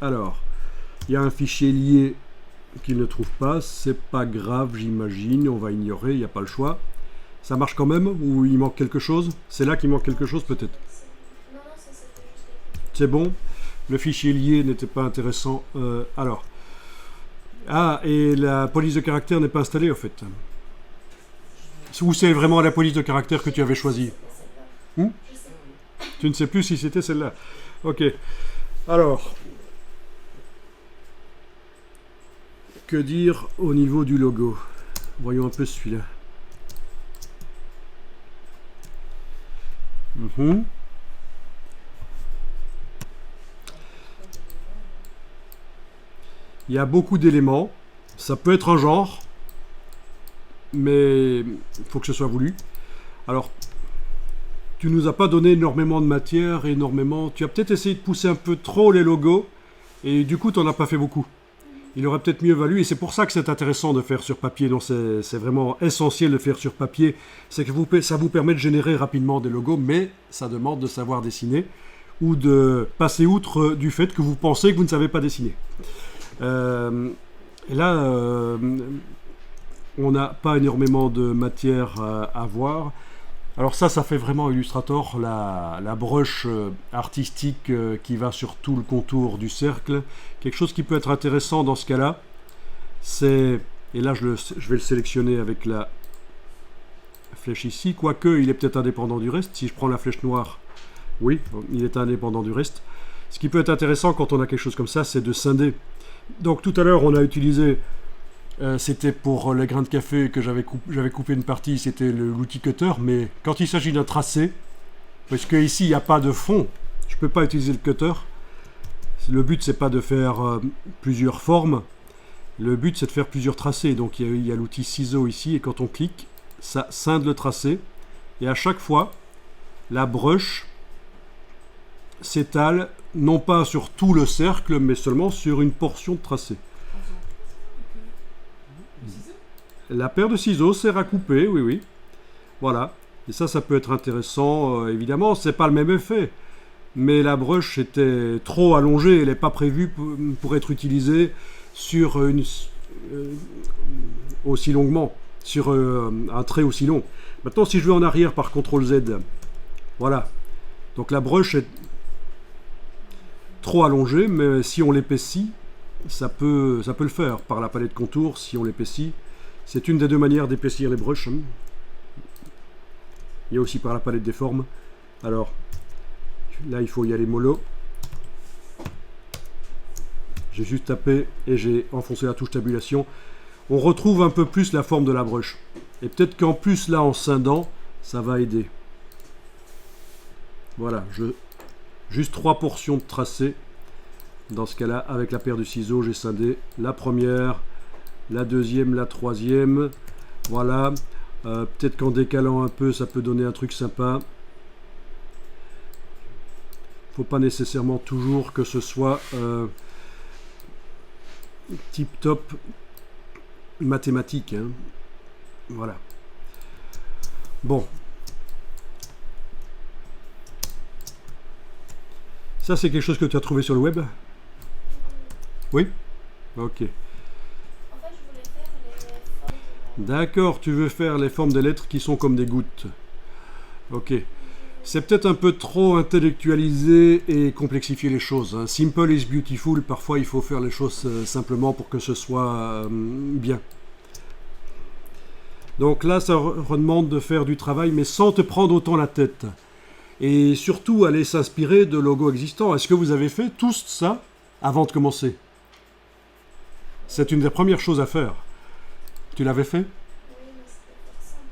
Alors, il y a un fichier lié qu'il ne trouve pas, c'est pas grave, j'imagine, on va ignorer, il n'y a pas le choix. Ça marche quand même ou il manque quelque chose? C'est là qu'il manque quelque chose peut-être? Non, non, ça c'était juste l'écriture. C'est bon? Le fichier lié n'était pas intéressant. Alors. Ah, et la police de caractère n'est pas installée en fait. Ou c'est vraiment la police de caractère que tu avais choisie? Celle-là. Hmm? Je sais pas. Tu ne sais plus si c'était celle-là. Ok. Alors. Que dire au niveau du logo? Voyons un peu celui-là. Mhm. Il y a beaucoup d'éléments. Ça peut être un genre, mais il faut que ce soit voulu. Alors, tu nous as pas donné énormément de matière, énormément. Tu as peut-être essayé de pousser un peu trop les logos, et du coup, tu n'en as pas fait beaucoup. Il aurait peut-être mieux valu, et c'est pour ça que c'est intéressant de faire sur papier. Non, c'est vraiment essentiel de faire sur papier. C'est que ça vous permet de générer rapidement des logos, mais ça demande de savoir dessiner ou de passer outre du fait que vous pensez que vous ne savez pas dessiner. Et là, on n'a pas énormément de matière à voir. Alors ça fait vraiment Illustrator, la brush artistique qui va sur tout le contour du cercle. Quelque chose qui peut être intéressant dans ce cas-là, c'est... Et là, je vais le sélectionner avec la flèche ici, quoique il est peut-être indépendant du reste. Si je prends la flèche noire, oui, il est indépendant du reste. Ce qui peut être intéressant quand on a quelque chose comme ça, c'est de scinder. Donc tout à l'heure, on a utilisé... c'était pour les grains de café que j'avais coupé une partie, c'était l'outil cutter, mais quand il s'agit d'un tracé, parce que ici il n'y a pas de fond, je ne peux pas utiliser le cutter. Le but c'est pas de faire plusieurs formes, le but c'est de faire plusieurs tracés. Donc il y a l'outil ciseau ici, et quand on clique, ça scinde le tracé, et à chaque fois, la brush s'étale non pas sur tout le cercle, mais seulement sur une portion de tracé. La paire de ciseaux sert à couper, oui, oui. Voilà. Et ça peut être intéressant. Évidemment, c'est pas le même effet. Mais la brush était trop allongée. Elle n'est pas prévue pour être utilisée sur aussi longuement, sur un trait aussi long. Maintenant, si je vais en arrière par CTRL Z, voilà. Donc la brush est trop allongée, mais si on l'épaissit, ça peut le faire par la palette contour, si on l'épaissit. C'est une des deux manières d'épaissir les brushes. Il y a aussi par la palette des formes. Alors, là, il faut y aller mollo. J'ai juste tapé et j'ai enfoncé la touche tabulation. On retrouve un peu plus la forme de la brush. Et peut-être qu'en plus, là, en scindant, ça va aider. Voilà, juste 3 portions de tracé. Dans ce cas-là, avec la paire de ciseaux, j'ai scindé la première, la deuxième, la troisième. Voilà. Peut-être qu'en décalant un peu, ça peut donner un truc sympa. Faut pas nécessairement toujours que ce soit tip top mathématique. Hein. Voilà. Bon. Ça, c'est quelque chose que tu as trouvé sur le web? Oui? Ok. D'accord, tu veux faire les formes des lettres qui sont comme des gouttes. Ok. C'est peut-être un peu trop intellectualisé et complexifier les choses. Hein. Simple is beautiful, parfois il faut faire les choses simplement pour que ce soit bien. Donc là, ça redemande de faire du travail, mais sans te prendre autant la tête. Et surtout, aller s'inspirer de logos existants. Est-ce que vous avez fait tout ça avant de commencer? C'est une des premières choses à faire. Tu l'avais fait?